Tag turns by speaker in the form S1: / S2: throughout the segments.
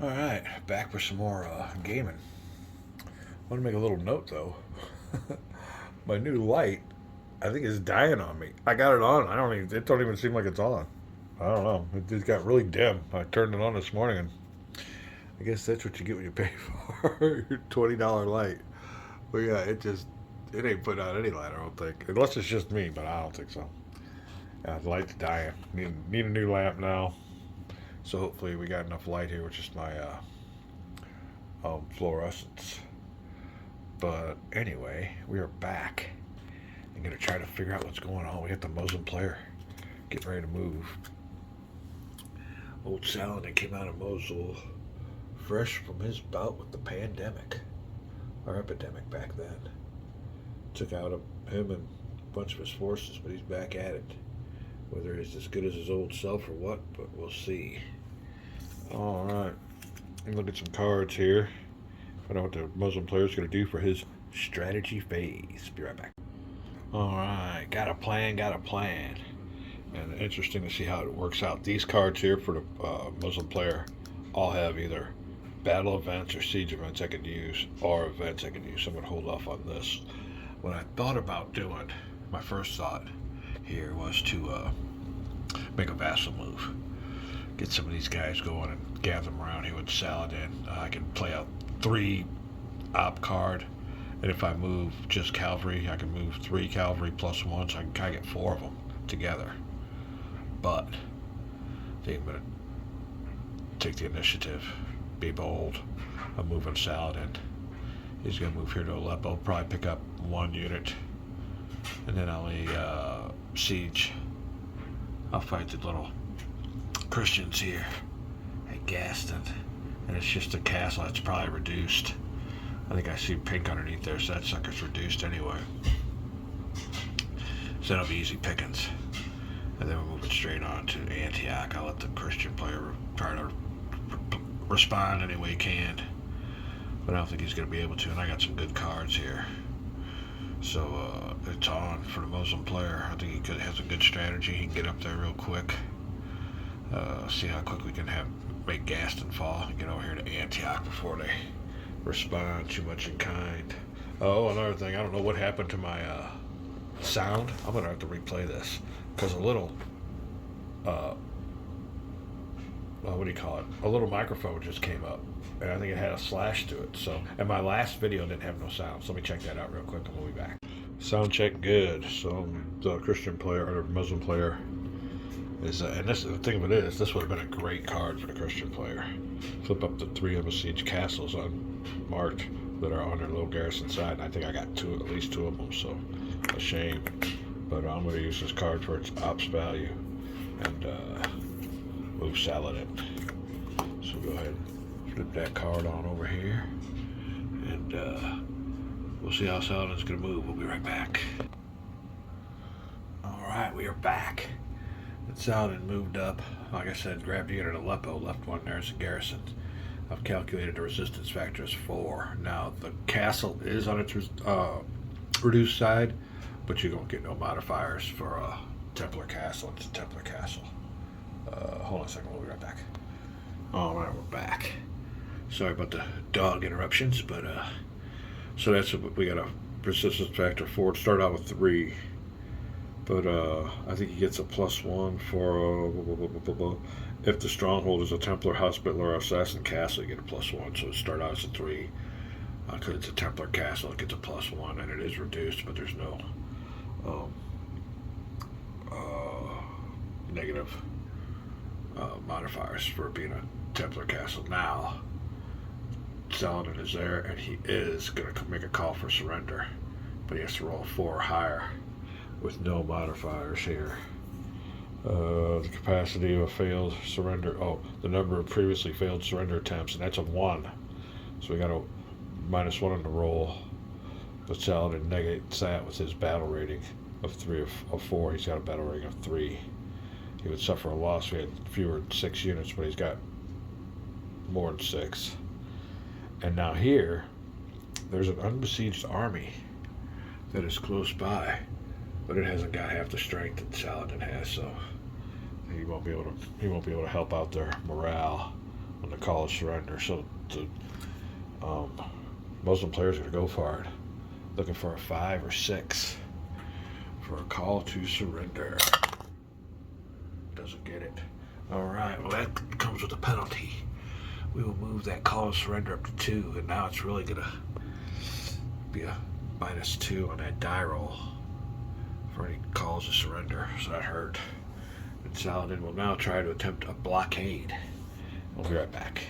S1: Alright, back with some more gaming. I want to make a little note though. My new light, I think, is dying on me. I got it on. It don't even seem like it's on. I don't know. It just got really dim. I turned it on this morning, and I guess that's what you get when you pay for your $20 light. But yeah, it ain't putting out any light. I don't think, unless it's just me, but I don't think so. Yeah, the light's dying. Need a new lamp now. So hopefully we got enough light here, which is my fluorescence. But anyway, we are back. I'm gonna try to figure out what's going on. We got the Muslim player getting ready to move. Old Saladin came out of Mosul fresh from his bout with the pandemic, or epidemic back then. Took out him and a bunch of his forces, but he's back at it. Whether he's as good as his old self or what, but we'll see. Alright, look at some cards here. Find out what the Muslim player is going to do for his strategy phase. Be right back. Alright, got a plan. And interesting to see how it works out. These cards here for the Muslim player all have either battle events or siege events I can use, or events I can use. So I'm going to hold off on this. What I thought about doing, my first thought here was to make a vassal move. Get some of these guys going and gather them around here with Saladin. I can play out 3 op card, and if I move just cavalry, I can move 3 cavalry plus 1, so I can kind of get 4 of them together. But I think I'm going to take the initiative, be bold. I'm moving Saladin. He's going to move here to Aleppo, probably pick up 1 unit, and then I'll siege. I'll fight the little Christians here at Gaston, and it's just a castle that's probably reduced. I think I see pink underneath there, so that sucker's reduced anyway. So that'll be easy pickings. And then we're moving straight on to Antioch. I'll let the Christian player try to respond any way he can, but I don't think he's going to be able to, and I got some good cards here. So it's on for the Muslim player. I think he has a good strategy. He can get up there real quick. See how quick we can make Gaston fall and get over here to Antioch before they respond too much in kind. Oh, another thing. I don't know what happened to my sound. I'm going to have to replay this because a little, what do you call it? A little microphone just came up, and I think it had a slash to it. So, and my last video didn't have no sound. So let me check that out real quick, and we'll be back. Sound check good. So the Christian player or the Muslim player is, and this the thing of it is, this would have been a great card for the Christian player. Flip up the 3 of the siege castles unmarked that are on their little garrison side. And I think I got at least 2 of them. So a shame, but I'm going to use this card for its ops value and move Saladin. So go ahead and flip that card on over here, and we'll see how Saladin's going to move. We'll be right back. Alright, we are back. And Saladin moved up. Like I said, grabbed a unit at Aleppo, left 1 there as a garrison. I've calculated the resistance factor as 4. Now, the castle is on its reduced side, but you don't get no modifiers for a Templar castle. It's a Templar castle. Hold on a second, we'll be right back. Alright, we're back. Sorry about the dog interruptions, but so that's what we got, a resistance factor 4. Start out with 3, but I think he gets a +1 for if the stronghold is a Templar, Hospital, or Assassin castle, you get a +1. So it start out as a 3. Because it's a Templar castle, it gets a +1, and it is reduced, but there's no negative modifiers for being a Templar castle. Now, Saladin is there, and he is going to make a call for surrender, but he has to roll 4 or higher with no modifiers here. The capacity of a failed surrender, the number of previously failed surrender attempts, and that's a 1. So we got a -1 on the roll, but Saladin negates that with his battle rating of 3 of 4. He's got a battle rating of 3. He would suffer a loss if he had fewer than 6 units, but he's got more than 6. And now here, there's an unbesieged army that is close by, but it hasn't got half the strength that Saladin has, so he won't be able to help out their morale on the call of surrender. So the Muslim players are going to go for it, looking for a 5 or 6 for a call to surrender. Doesn't get it. All right, well, that comes with a penalty. We will move that call to surrender up to 2, and now it's really going to be a -2 on that die roll for any calls to surrender, so that hurt. And Saladin will now try to attempt a blockade. We'll be right back.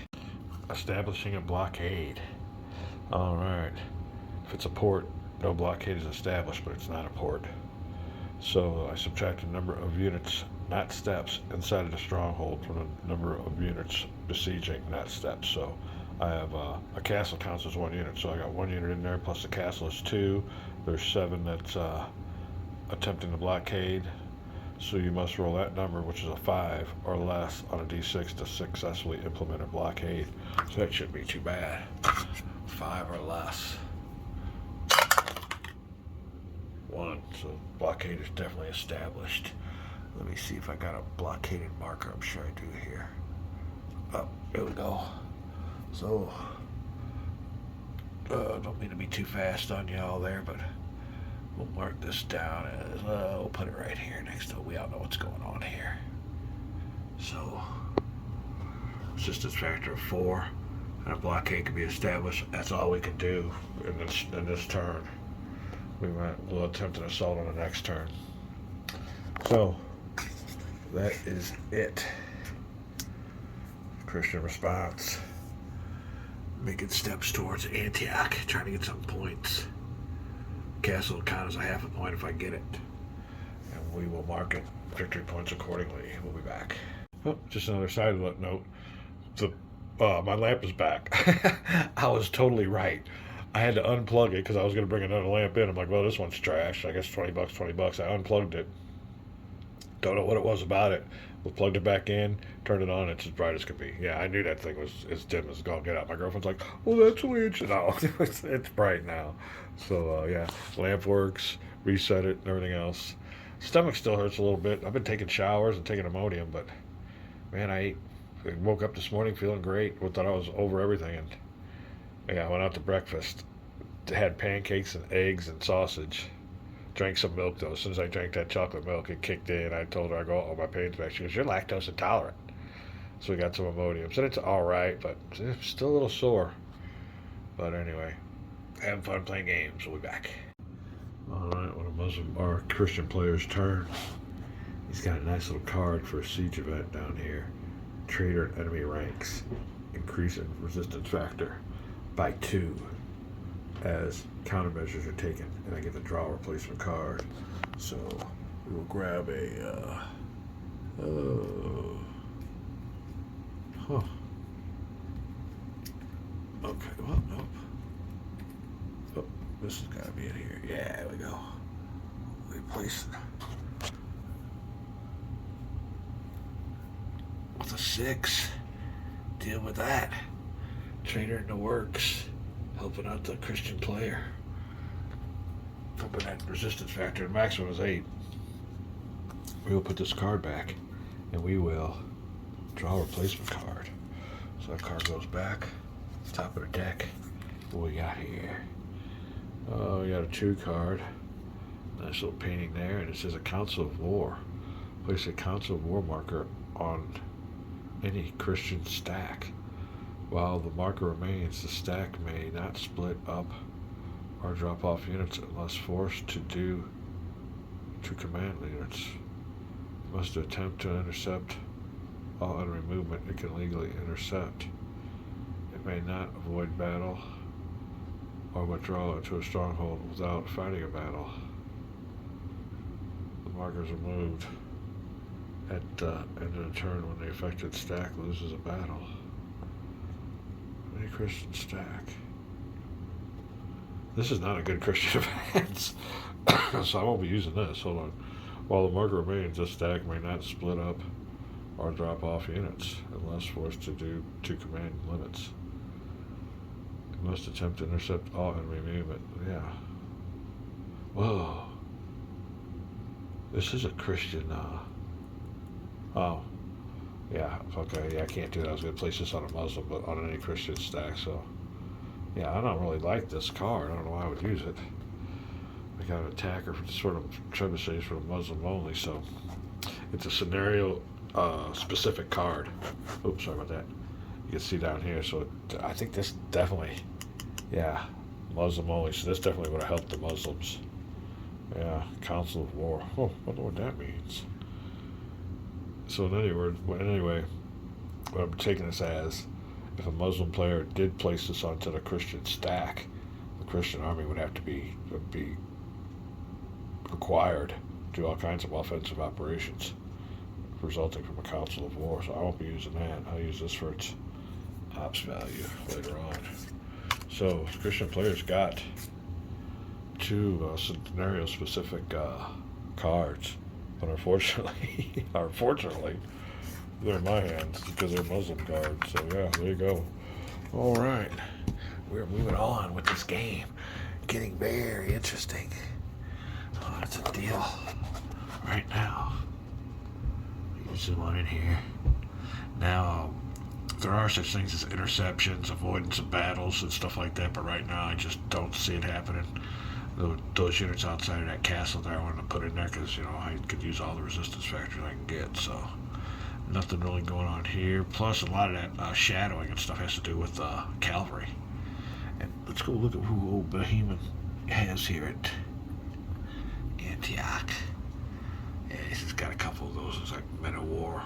S1: Establishing a blockade. All right. If it's a port, no blockade is established, but it's not a port. So I subtract the number of units, not steps, inside of the stronghold from the number of units besieging, not steps. So I have a castle counts as 1 unit, so I got 1 unit in there, plus the castle is 2. There's 7 that's attempting the blockade. So you must roll that number, which is a 5 or less, on a d6 to successfully implement a blockade. So that shouldn't be too bad. 5 or less. 1. So blockade is definitely established. Let me see if I got a blockaded marker. I'm sure I do here. Oh, there we go. So, don't mean to be too fast on y'all there, but we'll mark this down as, we'll put it right here next to it. We all know what's going on here. So, resistance factor of 4, and a blockade can be established. That's all we can do in this turn. We'll attempt an assault on the next turn. So, that is it. Christian response. Making steps towards Antioch, trying to get some points. Castle will count as a half a point if I get it. And we will mark it victory points accordingly. We'll be back. Oh, just another side note. My lamp is back. I was totally right. I had to unplug it because I was going to bring another lamp in. I'm like, well, this one's trash. I guess $20. I unplugged it. Don't know what it was about it. We plugged it back in, turned it on, it's as bright as could be. Yeah, I knew that thing was as dim as gonna get out. My girlfriend's like, oh, that's weird. No, it's bright now. So, yeah, lamp works, reset it, and everything else. Stomach still hurts a little bit. I've been taking showers and taking Imodium, but, man, I woke up this morning feeling great. I thought I was over everything, and, yeah, I went out to breakfast. Had pancakes and eggs and sausage. Drank some milk, though. As soon as I drank that chocolate milk, it kicked in. I told her, I go, oh, my pain's back. She goes, you're lactose intolerant. So we got some Imodium. So it's all right, but it's still a little sore. But anyway, having fun playing games. We'll be back. All right, when a Muslim or Christian player's turn, he's got a nice little card for a siege event down here. Traitor and enemy ranks. Increasing resistance factor by 2. As countermeasures are taken, and I get to draw a replacement card. So we will grab a okay, well, nope. Oh, this has got to be in here. Yeah, there we go. Replace it with a 6. Deal with that. Trader in the works. Helping out the Christian player. Hoping that resistance factor, the maximum is 8. We will put this card back, and we will draw a replacement card. So that card goes back, top of the deck. What we got here? Oh, we got a 2 card. Nice little painting there, and it says a Council of War. Place a Council of War marker on any Christian stack. While the marker remains, the stack may not split up or drop off units unless forced to command units. It must attempt to intercept all enemy movement it can legally intercept. It may not avoid battle or withdraw into a stronghold without fighting a battle. The markers are moved at the end of the turn when the affected stack loses a battle. Any Christian stack. This is not a good Christian event, so I won't be using this. Hold on. While the marker remains, this stack may not split up or drop off units unless forced to command limits. It must attempt to intercept all enemy movement. Yeah. Whoa. This is a Christian. Oh. Yeah, okay, yeah, I can't do that. I was going to place this on a Muslim, but on any Christian stack, so. Yeah, I don't really like this card. I don't know why I would use it. I got an attacker for sort of trebuchets for the Muslim only, so it's a scenario specific card. Oops, sorry about that. You can see down here, so I think this definitely, yeah, Muslim only, so this definitely would have helped the Muslims. Yeah, Council of War. Oh, I wonder what that means. So anyway, what I'm taking this as, if a Muslim player did place this onto the Christian stack, the Christian army would be required to do all kinds of offensive operations resulting from a Council of War. So I won't be using that. I'll use this for its ops value later on. So Christian players got two scenario-specific cards, but unfortunately, they're in my hands because they're Muslim cards. So yeah, there you go. All right, we're moving on with this game, getting very interesting. Oh, that's a deal. Right now, you zoom on in here. Now, there are such things as interceptions, avoidance of battles, and stuff like that. But right now, I just don't see it happening. Those units outside of that castle there, I wanted to put in there because I could use all the resistance factors I can get. So nothing really going on here. Plus, a lot of that shadowing and stuff has to do with cavalry. And let's go look at who old Behemoth has here at Antioch. Yeah, he's got a couple of those. It's like men of war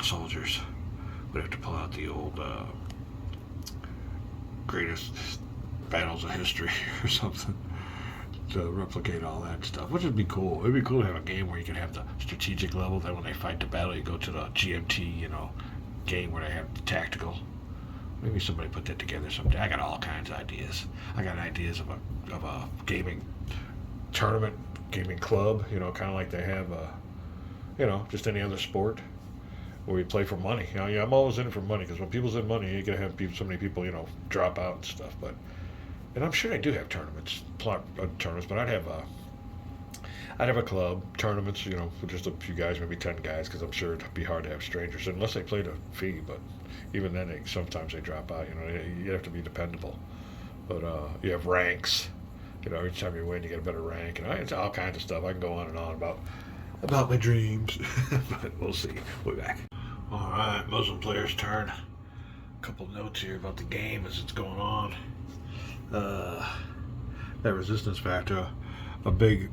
S1: soldiers. We'd have to pull out the old greatest battles of history or something to replicate all that stuff, which would be cool. It'd be cool to have a game where you can have the strategic level, then when they fight the battle, you go to the GMT, game where they have the tactical. Maybe somebody put that together someday. I got all kinds of ideas. I got ideas of a gaming tournament, gaming club, kind of like they have, just any other sport where you play for money. I'm always in it for money because when people's in money, you're gonna have so many people, drop out and stuff. And I'm sure they do have tournaments, but I'd have a club tournaments, for just a few guys, maybe 10 guys, because I'm sure it'd be hard to have strangers unless they played a fee. But even then, sometimes they drop out. You have to be dependable. But you have ranks. Each time you win, you get a better rank, and it's all kinds of stuff. I can go on and on about my dreams, but we'll see. We'll be back. All right, Muslim players' turn. A couple notes here about the game as it's going on. That resistance factor, a big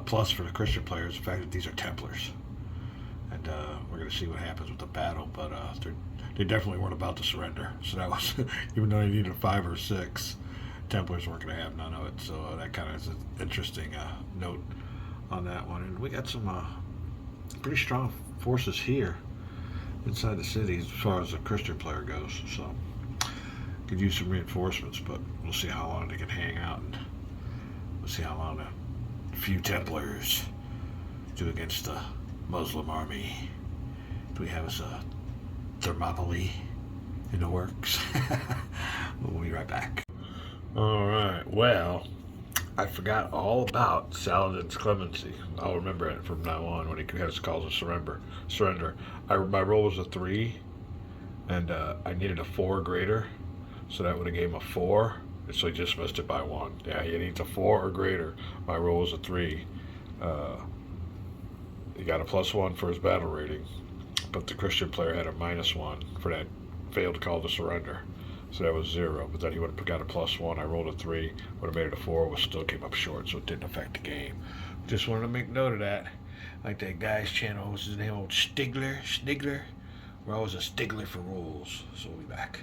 S1: plus for the Christian players, the fact that these are Templars, and we're going to see what happens with the battle. But they definitely weren't about to surrender. So that was, even though they needed a 5 or 6, Templars weren't going to have none of it. So that kind of is an interesting note on that one. And we got some pretty strong forces here inside the city as far as the Christian player goes. So could use some reinforcements, but we'll see how long they can hang out, and we'll see how long a few Templars do against the Muslim army. Do we have us a Thermopylae in the works? We'll be right back. All right, well, I forgot all about Saladin's clemency. I'll remember it from now on when he has calls a surrender. My roll was a 3, and I needed a 4 greater. So that would have gave him a 4. So he just missed it by 1. Yeah, he needs a 4 or greater. My roll was a 3. He got a +1 for his battle rating, but the Christian player had a -1 for that failed call to surrender. So that was 0. But then he would have got a +1. I rolled a 3, would have made it a 4, but still came up short, so it didn't affect the game. Just wanted to make note of that. Like that guy's channel, what's his name? Old Snigler. We're always a Stigler for rolls. So we'll be back.